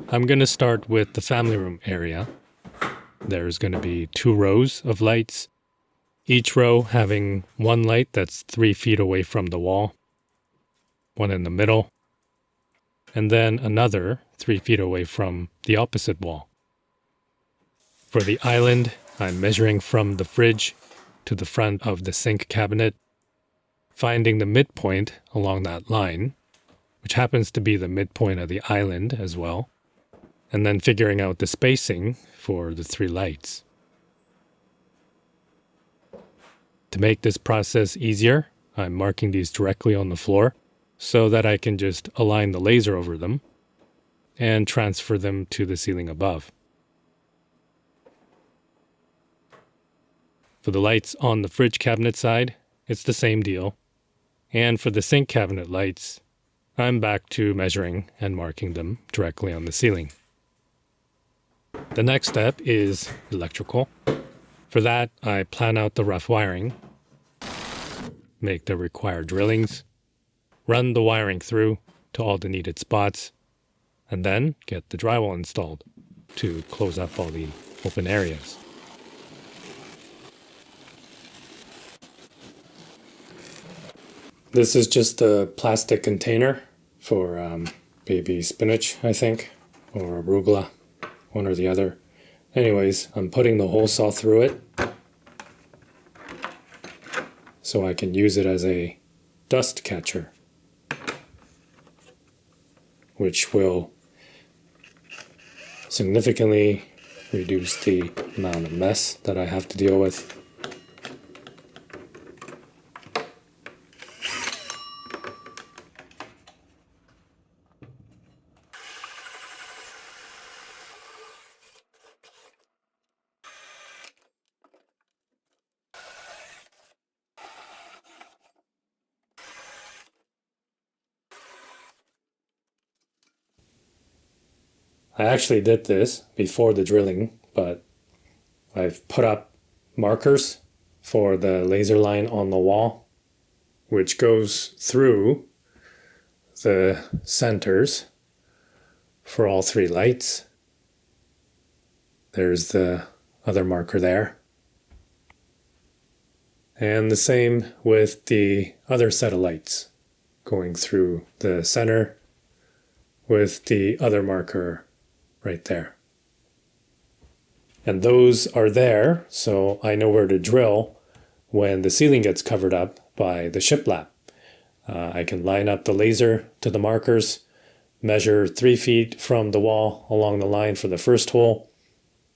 I'm going to start with the family room area. There's going to be 2 rows of lights, each row having one light that's 3 feet away from the wall, one in the middle, and then another 3 feet away from the opposite wall. For the island, I'm measuring from the fridge to the front of the sink cabinet, finding the midpoint along that line, which happens to be the midpoint of the island as well, and then figuring out the spacing for the 3 lights. To make this process easier, I'm marking these directly on the floor so that I can just align the laser over them and transfer them to the ceiling above. For the lights on the fridge cabinet side, it's the same deal. And for the sink cabinet lights, I'm back to measuring and marking them directly on the ceiling. The next step is electrical. For that, I plan out the rough wiring, make the required drillings, run the wiring through to all the needed spots, and then get the drywall installed to close up all the open areas. This is just a plastic container for baby spinach, I think, or arugula, one or the other. Anyways, I'm putting the hole saw through it so I can use it as a dust catcher, which will significantly reduce the amount of mess that I have to deal with. I actually did this before the drilling, but I've put up markers for the laser line on the wall, which goes through the centers for all 3 lights. There's the other marker there. And the same with the other set of lights, going through the center with the other marker right there. And those are there, so I know where to drill when the ceiling gets covered up by the shiplap. I can line up the laser to the markers, measure 3 feet from the wall along the line for the first hole,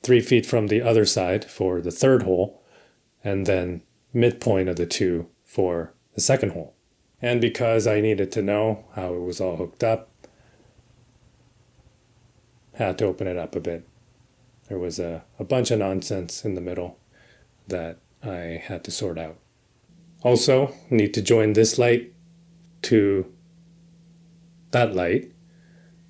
3 feet from the other side for the third hole, and then midpoint of the 2 for the second hole. And because I needed to know how it was all hooked up, had to open it up a bit. There was a bunch of nonsense in the middle that I had to sort out. Also, need to join this light to that light,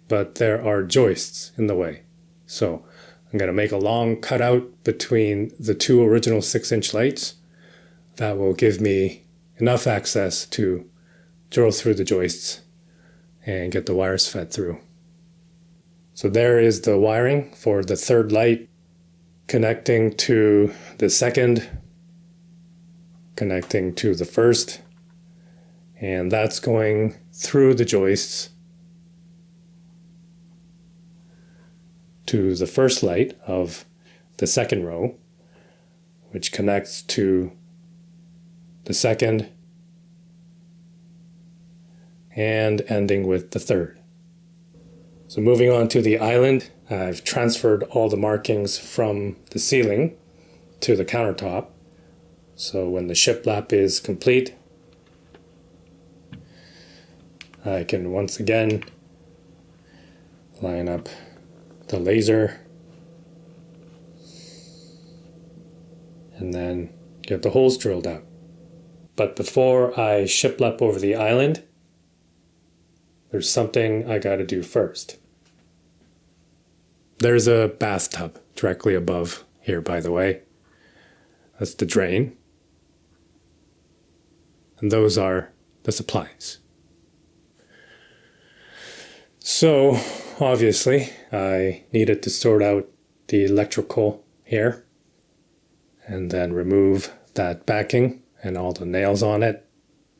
but there are joists in the way. So I'm going to make a long cutout between the 2 original 6-inch lights. That will give me enough access to drill through the joists and get the wires fed through. So there is the wiring for the 3rd light, connecting to the 2nd, connecting to the 1st, and that's going through the joists to the 1st light of the 2nd row, which connects to the 2nd, and ending with the 3rd. So moving on to the island, I've transferred all the markings from the ceiling to the countertop. So when the shiplap is complete, I can once again line up the laser and then get the holes drilled out. But before I shiplap over the island, there's something I gotta do first. There's a bathtub directly above here, by the way. That's the drain. And those are the supplies. So obviously, I needed to sort out the electrical here and then remove that backing and all the nails on it.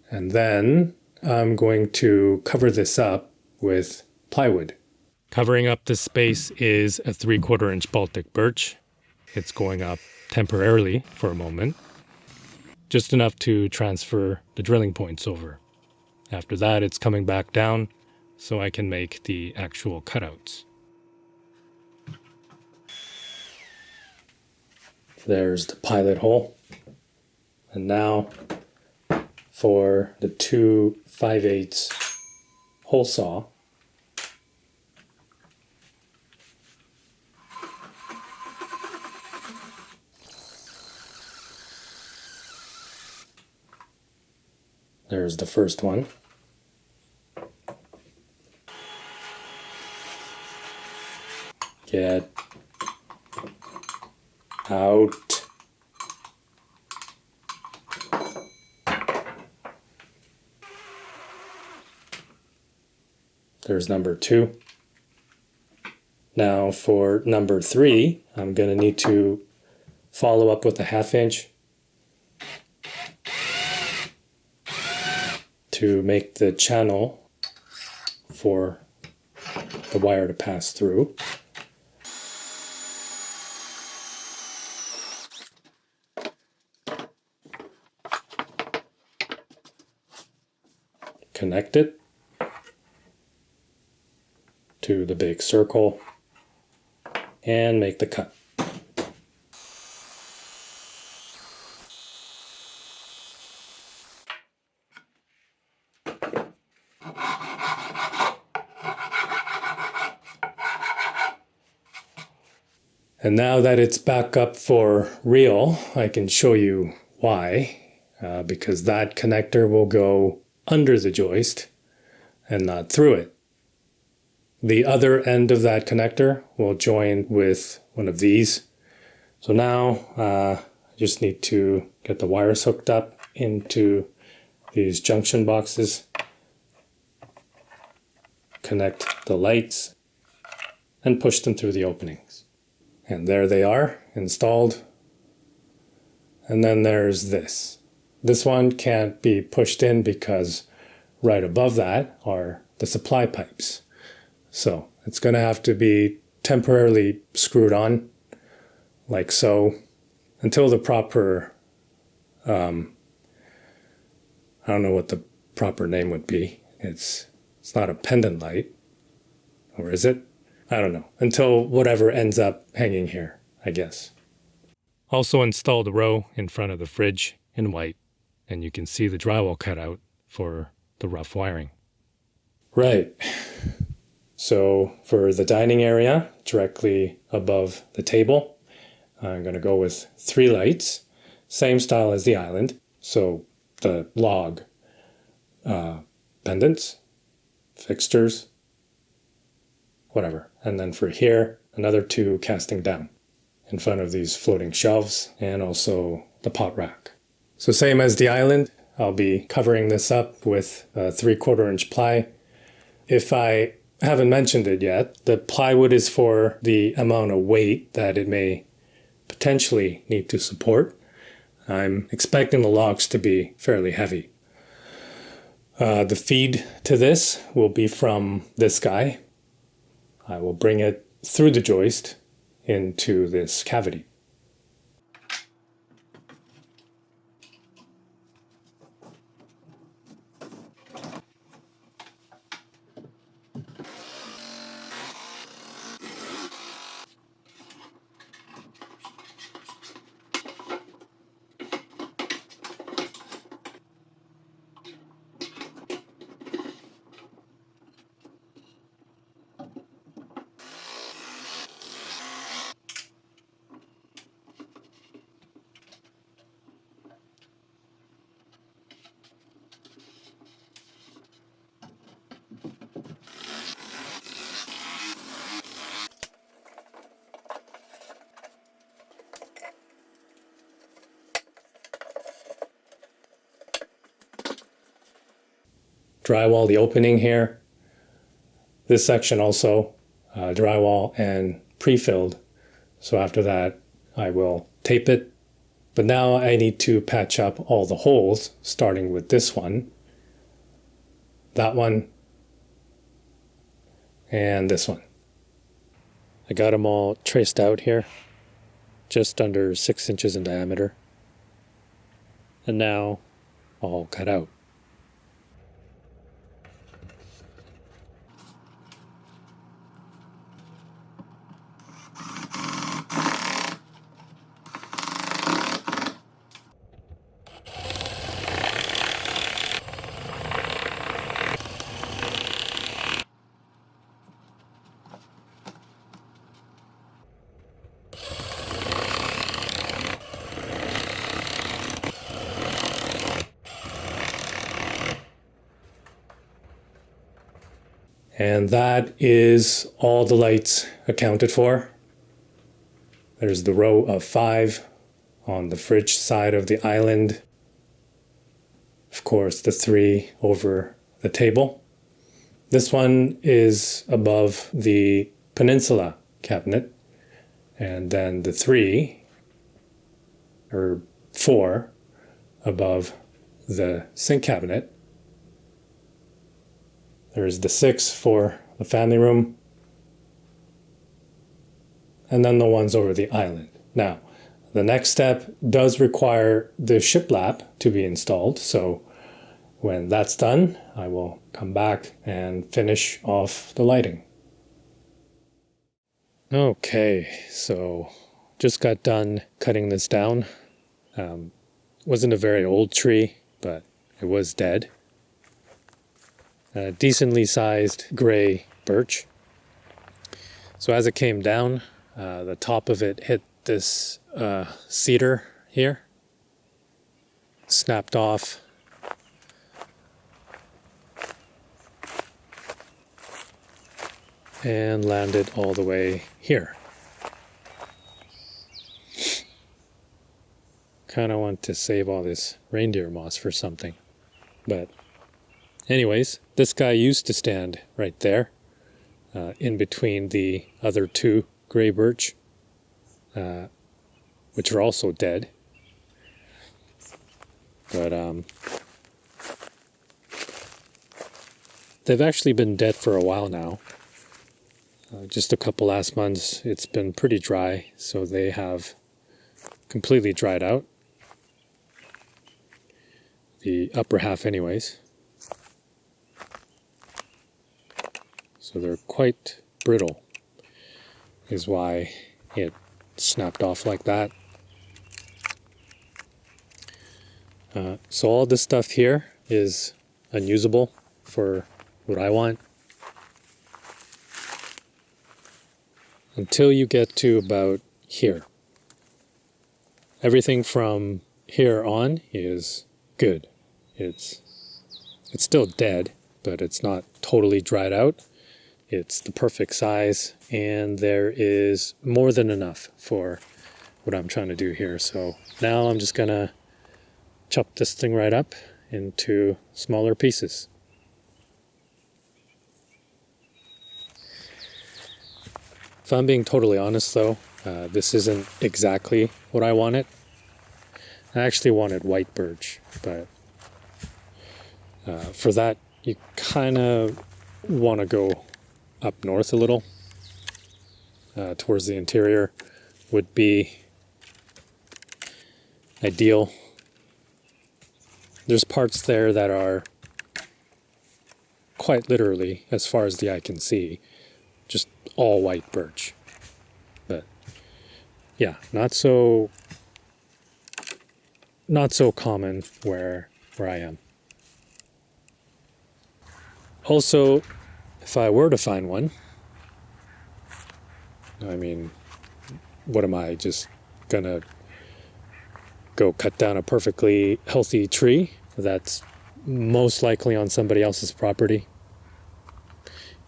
And then I'm going to cover this up with plywood. Covering up this space is a 3/4 inch Baltic birch. It's going up temporarily for a moment, just enough to transfer the drilling points over. After that, it's coming back down so I can make the actual cutouts. There's the pilot hole. And now for the 2 5/8 hole saw. There's the first one. Get out. There's number 2. Now for number 3, I'm going to need to follow up with a 1/2 inch to make the channel for the wire to pass through. Connect it to the big circle and make the cut. And now that it's back up for real, I can show you why. Because that connector will go under the joist and not through it. The other end of that connector will join with one of these. So now I just need to get the wires hooked up into these junction boxes, connect the lights, and push them through the openings. And there they are, installed. And then there's this. This one can't be pushed in because right above that are the supply pipes. So it's going to have to be temporarily screwed on, like so, until the proper, I don't know what the proper name would be. It's not a pendant light, or is it? I don't know. Until whatever ends up hanging here, I guess. Also installed a row in front of the fridge in white, and you can see the drywall cutout for the rough wiring. Right. So for the dining area, directly above the table, I'm going to go with 3 lights, same style as the island. So the log pendants, fixtures, whatever. And then for here, another 2 casting down in front of these floating shelves and also the pot rack. So same as the island, I'll be covering this up with a 3/4 inch ply. If I haven't mentioned it yet, the plywood is for the amount of weight that it may potentially need to support. I'm expecting the logs to be fairly heavy. The feed to this will be from this guy. I will bring it through the joist into this cavity. Drywall the opening here. This section also drywall and pre-filled. So after that, I will tape it. But now I need to patch up all the holes, starting with this one, that one, and this one. I got them all traced out here, just under 6 inches in diameter. And now all cut out. And that is all the lights accounted for. There's the row of 5 on the fridge side of the island. Of course, the 3 over the table. This one is above the peninsula cabinet. And then the 3 or 4 above the sink cabinet. There's the 6 for the family room. And then the ones over the island. Now, the next step does require the shiplap to be installed. So when that's done, I will come back and finish off the lighting. Okay, so just got done cutting this down. Wasn't a very old tree, but it was dead. A decently sized gray birch. So as it came down, the top of it hit this cedar here, snapped off, and landed all the way here. Kind of want to save all this reindeer moss for something, but anyways, this guy used to stand right there, in between the other 2 gray birch, which are also dead. But they've actually been dead for a while now. Just a couple last months, it's been pretty dry, so they have completely dried out. The upper half anyways. So they're quite brittle, is why it snapped off like that. So all this stuff here is unusable for what I want. Until you get to about here. Everything from here on is good. It's still dead, but it's not totally dried out. It's the perfect size, and there is more than enough for what I'm trying to do here. So now I'm just gonna chop this thing right up into smaller pieces. If I'm being totally honest though, this isn't exactly what I wanted. I actually wanted white birch, but for that you kind of want to go up north a little, towards the interior would be ideal. There's parts there that are quite literally, as far as the eye can see, just all white birch. But yeah, not so common where I am. Also, if I were to find one, I mean, what am I, just gonna go cut down a perfectly healthy tree that's most likely on somebody else's property?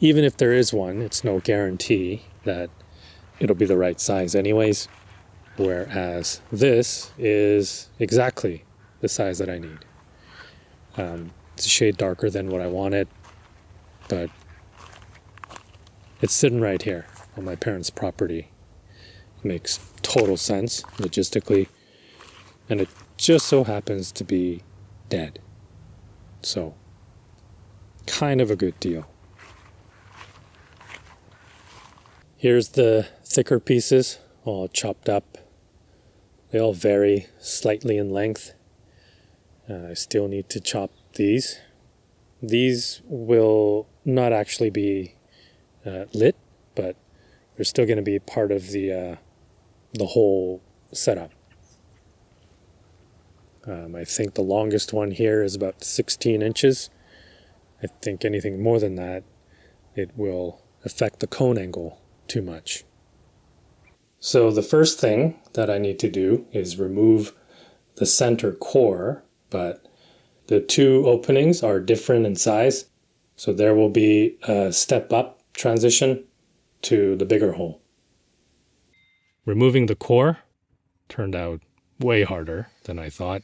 Even if there is one, it's no guarantee that it'll be the right size anyways, whereas this is exactly the size that I need. It's a shade darker than what I wanted, but it's sitting right here on my parents' property. It makes total sense logistically, and it just so happens to be dead. So, kind of a good deal. Here's the thicker pieces, all chopped up. They all vary slightly in length. I still need to chop these. These will not actually be lit, but they're still going to be part of the whole setup. I think the longest one here is about 16 inches. I think anything more than that, it will affect the cone angle too much. So the first thing that I need to do is remove the center core, but the two openings are different in size, so there will be a step up transition to the bigger hole. Removing the core turned out way harder than I thought.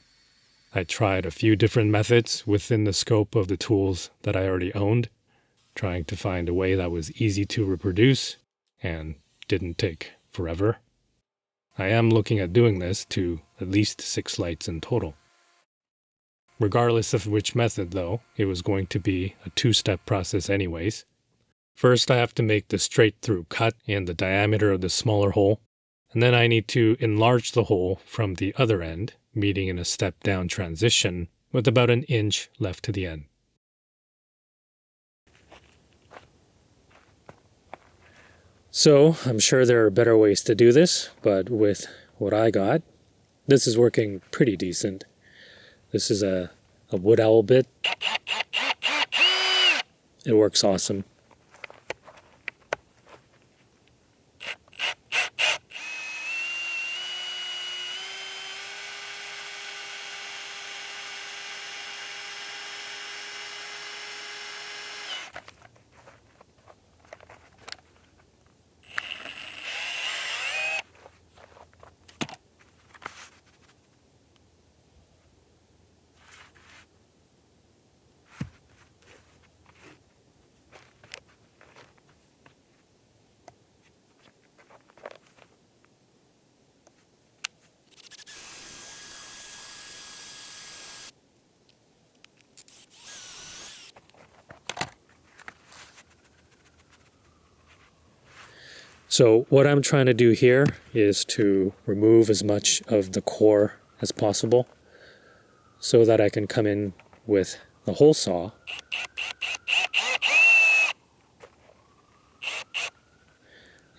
I tried a few different methods within the scope of the tools that I already owned, trying to find a way that was easy to reproduce and didn't take forever. I am looking at doing this to at least 6 lights in total. Regardless of which method, though, it was going to be a 2-step process anyways. First, I have to make the straight-through cut and the diameter of the smaller hole, and then I need to enlarge the hole from the other end, meeting in a step-down transition with about 1 inch left to the end. So, I'm sure there are better ways to do this, but with what I got, this is working pretty decent. This is a wood owl bit. It works awesome. So what I'm trying to do here is to remove as much of the core as possible so that I can come in with the hole saw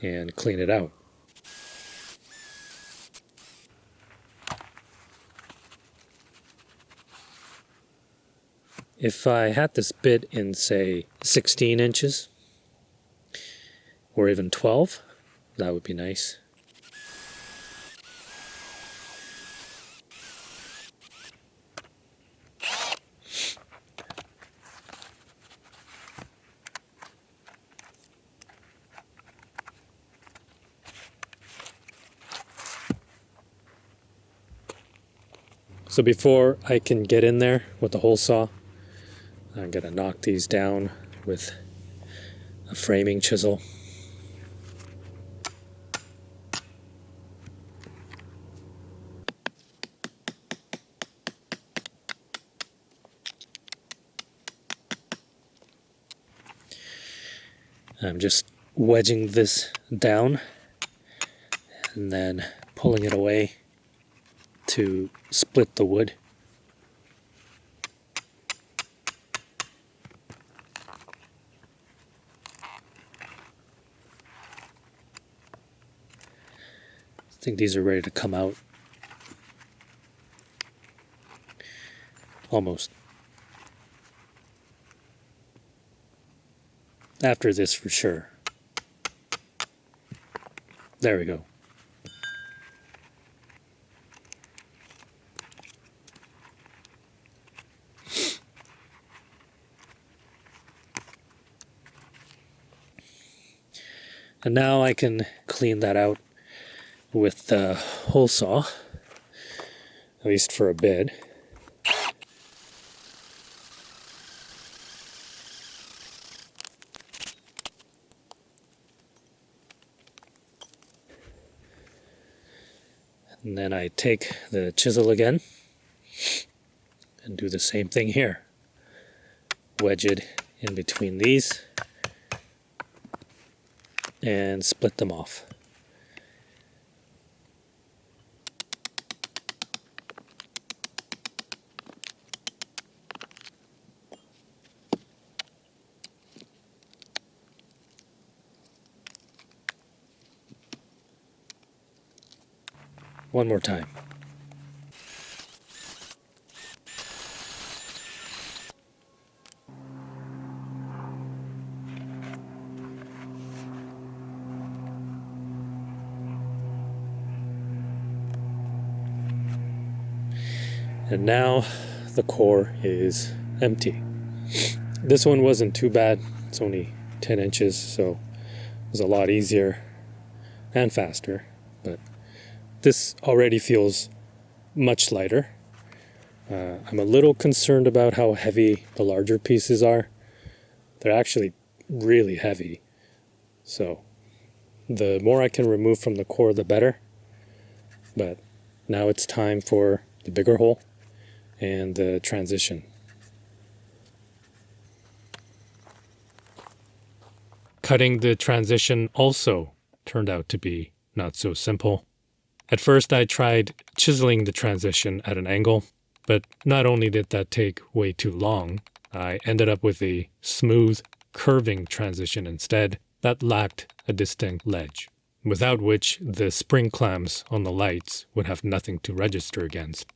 and clean it out. If I had this bit in, say, 16 inches, or even 12, that would be nice. So before I can get in there with the hole saw, I'm going to knock these down with a framing chisel. I'm just wedging this down and then pulling it away to split the wood. I think these are ready to come out. Almost. After this for sure. There we go. And now I can clean that out with the hole saw, at least for a bit. And then I take the chisel again and do the same thing here. Wedge it in between these and split them off. One more time. And now the core is empty. This one wasn't too bad. It's only 10 inches, so it was a lot easier and faster. But this already feels much lighter. I'm a little concerned about how heavy the larger pieces are. They're actually really heavy. So the more I can remove from the core, the better. But now it's time for the bigger hole and the transition. Cutting the transition also turned out to be not so simple. At first I tried chiseling the transition at an angle, but not only did that take way too long, I ended up with a smooth, curving transition instead that lacked a distinct ledge, without which the spring clamps on the lights would have nothing to register against.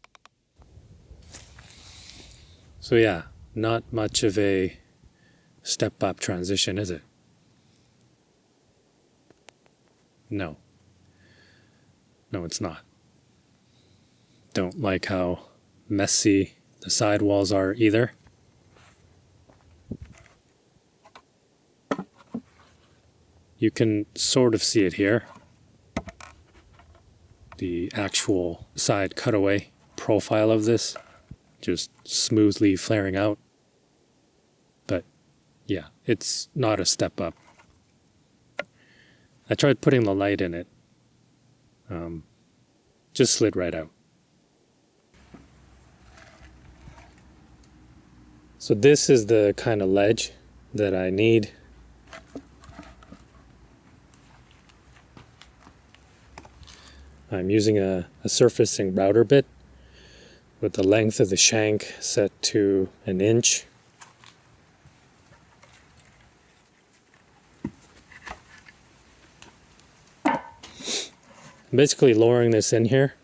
So yeah, not much of a step-up transition, is it? No. No, it's not. Don't like how messy the sidewalls are either. You can sort of see it here. The actual side cutaway profile of this, just smoothly flaring out. But yeah, it's not a step up. I tried putting the light in it. Just slid right out. So this is the kind of ledge that I need. I'm using a surfacing router bit with the length of the shank set to 1 inch. I'm basically lowering this in here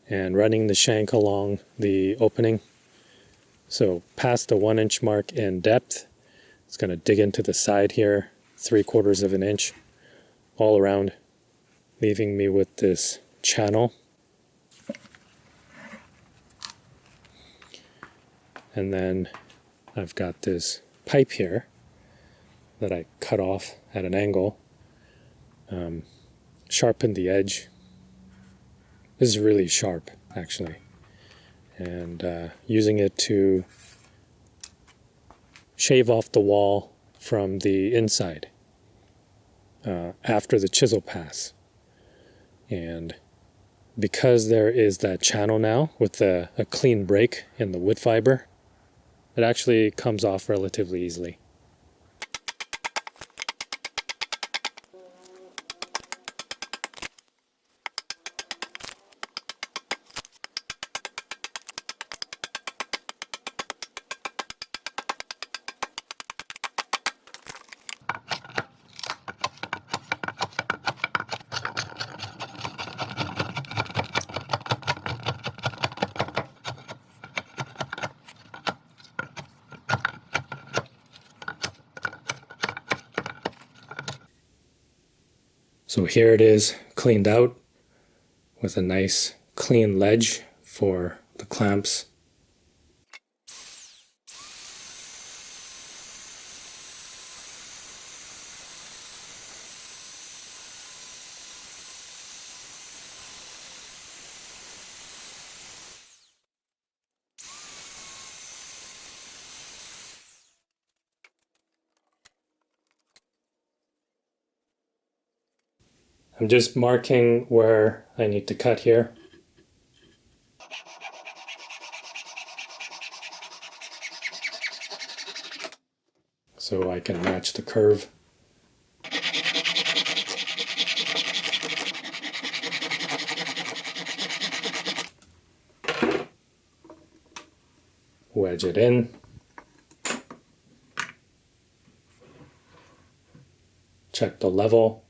and running the shank along the opening. So past the 1 inch mark in depth, it's going to dig into the side here, 3/4 of an inch, all around, leaving me with this channel. And then I've got this pipe here that I cut off at an angle, sharpened the edge. This is really sharp, actually. And using it to shave off the wall from the inside after the chisel pass. And because there is that channel now with a clean break in the wood fiber, it actually comes off relatively easily. So here it is, cleaned out with a nice clean ledge for the clamps. I'm just marking where I need to cut here. so I can match the curve. Wedge it in. Check the level.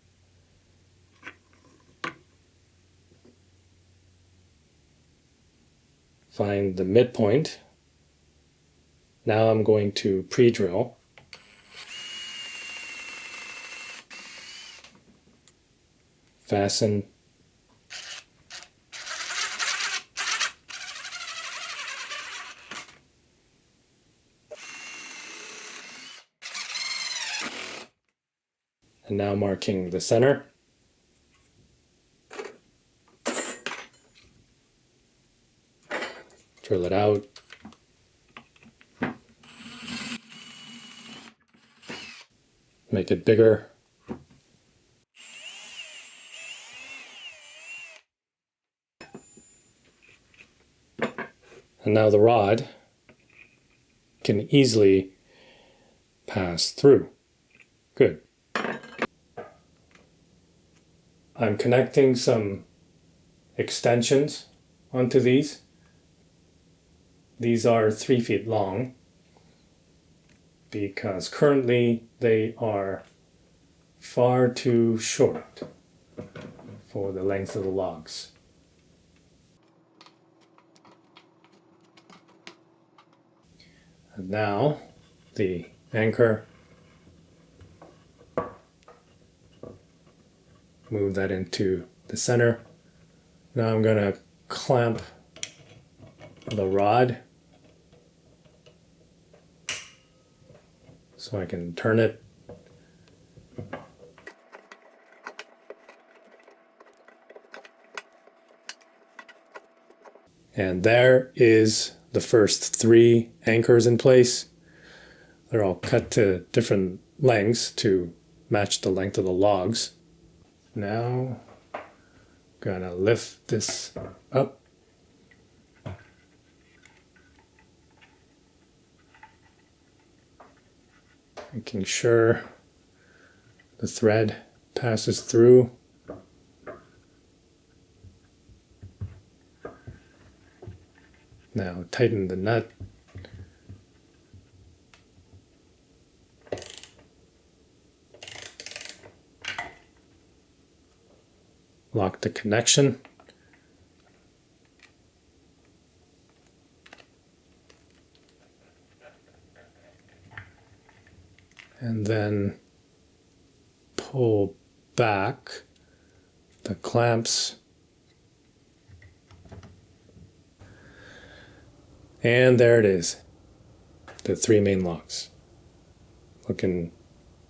Find the midpoint. Now I'm going to pre-drill. Fasten. And now marking the center. Drill it out. Make it bigger. And now the rod can easily pass through. Good. I'm connecting some extensions onto these. These are 3 feet long because currently they are far too short for the length of the logs. And now the anchor, move that into the center. Now I'm going to clamp the rod so I can turn it. And there is the first 3 anchors in place. They're all cut to different lengths to match the length of the logs. Now, I'm gonna lift this up. Making sure the thread passes through. Now tighten the nut. Lock the connection. And then pull back the clamps. And there it is, the 3 main logs. Looking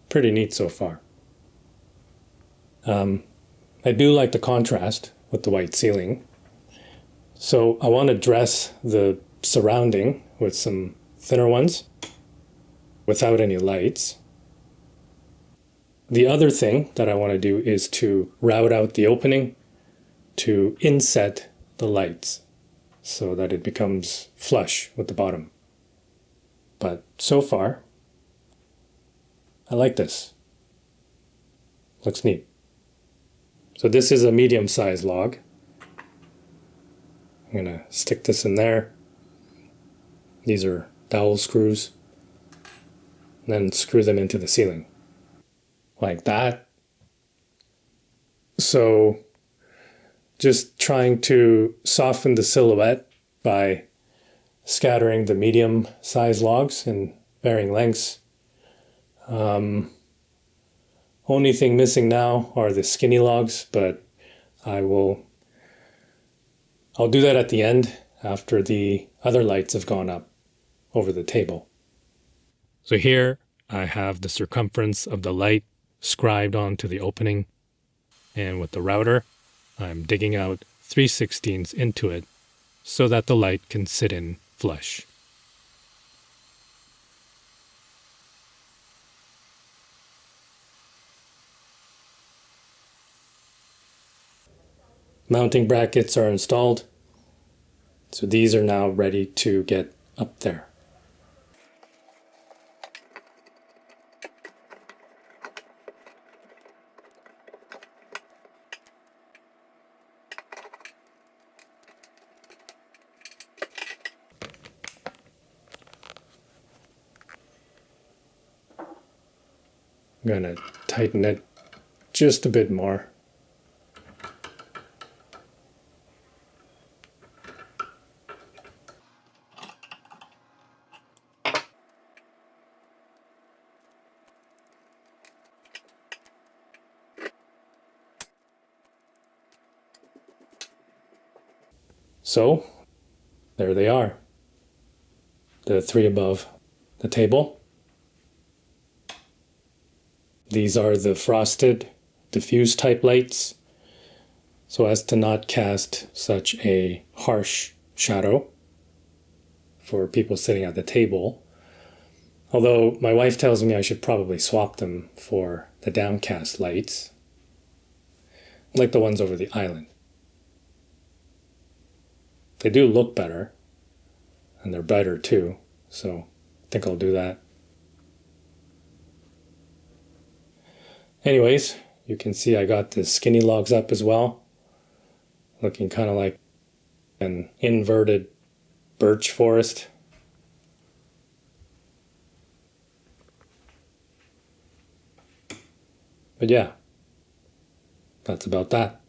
pretty neat so far. I do like the contrast with the white ceiling. So I want to dress the surrounding with some thinner ones without any lights. The other thing that I want to do is to route out the opening to inset the lights so that it becomes flush with the bottom. But so far, I like this. Looks neat. So this is a medium-sized log. I'm going to stick this in there. These are dowel screws. And then screw them into the ceiling. Like that. So just trying to soften the silhouette by scattering the medium-sized logs in varying lengths. Only thing missing now are the skinny logs, but I'll do that at the end after the other lights have gone up over the table. So here I have the circumference of the light scribed onto the opening, and with the router I'm digging out 3/16 into it so that the light can sit in flush. Mounting brackets are installed, so these are now ready to get up there. I'm going to tighten it just a bit more. So, there they are. The three above the table. These are the frosted diffuse type lights, so as to not cast such a harsh shadow for people sitting at the table. Although my wife tells me I should probably swap them for the downcast lights, like the ones over the island. They do look better, and they're brighter too, so I think I'll do that. Anyways, you can see I got the skinny logs up as well, looking kind of like an inverted birch forest. But yeah, that's about that.